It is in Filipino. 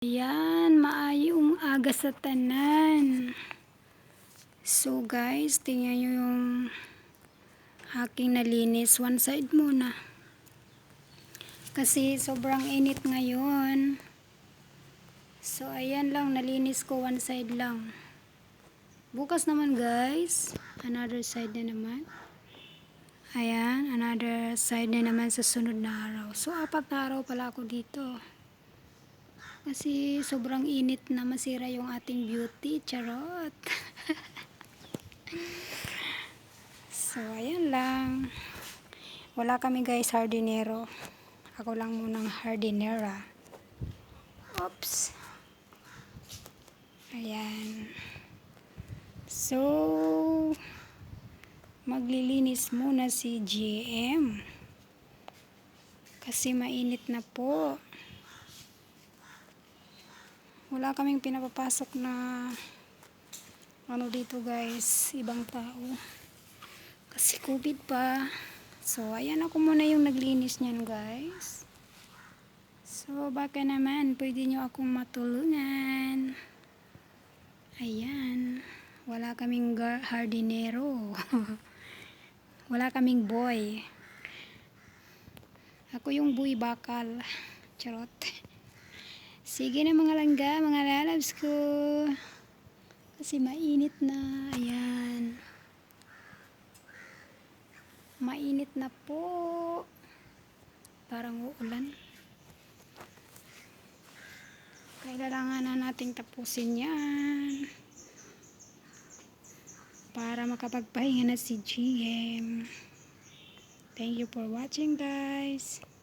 Ayan, maayong aga sa tanan. So guys, tingnan nyo yung aking nalinis. One side muna. Kasi sobrang init ngayon. So ayan lang, nalinis ko one side lang. Bukas naman guys, another side na naman. Ayan, another side na naman sa sunod na araw. So 4 na araw pala ako dito. Kasi sobrang init na masira yung ating beauty. Charot. So, ayan lang. Wala kami guys hardinero. Ako lang munang hardinera. Oops. Ayan. So, maglilinis muna si GM. Kasi mainit na po. Wala kaming pinapapasok na ano dito guys, ibang tao. Kasi COVID pa. So, ayan ako muna yung naglinis niyan guys. So, baka naman pwede nyo akong matulungan. Ayan. Wala kaming hardinero. Wala kaming boy. Ako yung boy bakal. Charot. Sige na mga langga, mga lalabs ko. Kasi mainit na. Ayan. Mainit na po. Parang uulan. Kailangan na nating tapusin yan. Para makapagpahinga na si GM. Thank you for watching guys.